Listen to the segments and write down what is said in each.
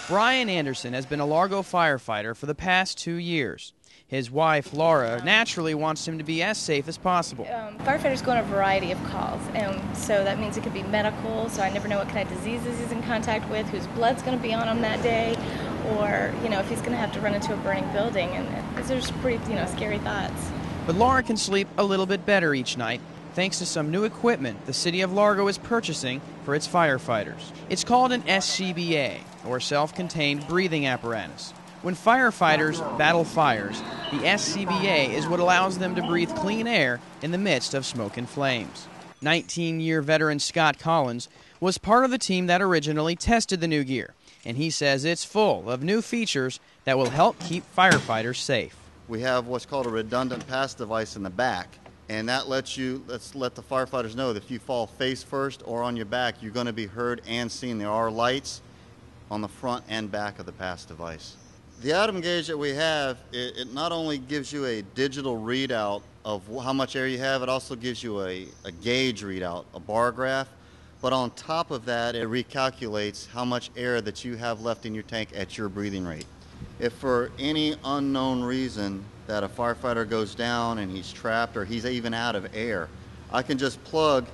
Brian Anderson has been a Largo firefighter for the past 2 years. His wife, Laura, naturally wants him to be as safe as possible. Firefighters go on a variety of calls, and so that means it could be medical, so I never know what kind of diseases he's in contact with, whose blood's going to be on him that day, or, if he's going to have to run into a burning building, and those are just pretty, scary thoughts. But Laura can sleep a little bit better each night, thanks to some new equipment the city of Largo is purchasing for its firefighters. It's called an SCBA, or self-contained breathing apparatus. When firefighters battle fires, the SCBA is what allows them to breathe clean air in the midst of smoke and flames. 19-year veteran Scott Collins was part of the team that originally tested the new gear, and he says it's full of new features that will help keep firefighters safe. We have what's called a redundant pass device in the back, and that let's let the firefighters know that if you fall face first or on your back, you're going to be heard and seen. There are lights on the front and back of the pass device. The atom gauge that we have, it not only gives you a digital readout of how much air you have, it also gives you a gauge readout, a bar graph, but on top of that, it recalculates how much air that you have left in your tank at your breathing rate. If for any unknown reason that a firefighter goes down and he's trapped or he's even out of air, I can just plug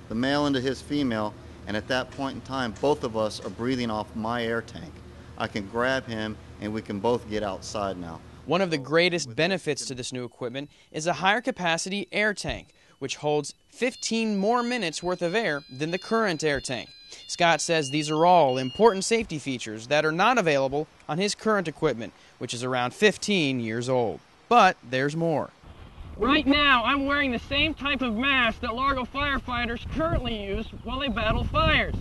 the male into his female, and at that point in time, both of us are breathing off my air tank. I can grab him and we can both get outside now. One of the greatest benefits to this new equipment is a higher capacity air tank, which holds 15 more minutes worth of air than the current air tank. Scott says these are all important safety features that are not available on his current equipment, which is around 15 years old. But there's more. Right now, I'm wearing the same type of mask that Largo firefighters currently use while they battle fires.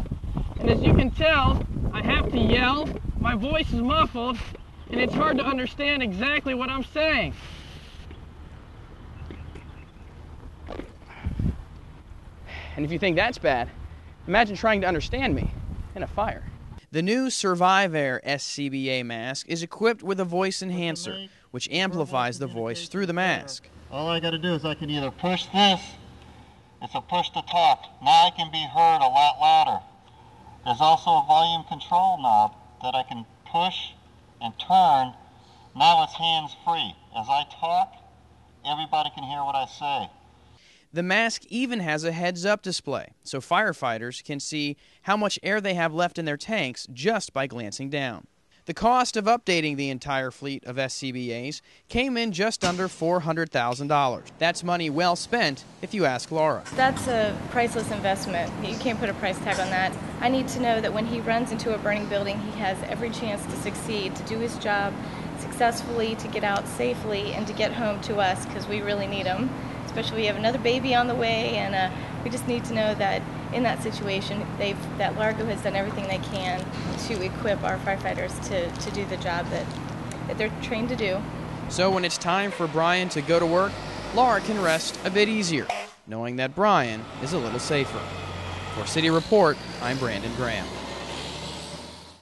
And as you can tell, I have to yell, my voice is muffled, and it's hard to understand exactly what I'm saying. And if you think that's bad, imagine trying to understand me in a fire. The new Survive Air SCBA mask is equipped with a voice enhancer, which amplifies the voice through the mask. All I got to do is I can either push this, it's a push to talk. Now I can be heard a lot louder. There's also a volume control knob that I can push and turn. Now it's hands-free. As I talk, everybody can hear what I say. The mask even has a heads-up display, so firefighters can see how much air they have left in their tanks just by glancing down. The cost of updating the entire fleet of SCBAs came in just under $400,000. That's money well spent, if you ask Laura. That's a priceless investment. You can't put a price tag on that. I need to know that when he runs into a burning building, he has every chance to succeed, to do his job successfully, to get out safely, and to get home to us, because we really need him. Especially we have another baby on the way, and we just need to know that in that situation, that Largo has done everything they can to equip our firefighters to do the job that they're trained to do. So when it's time for Brian to go to work, Laura can rest a bit easier, knowing that Brian is a little safer. For City Report, I'm Brandon Graham.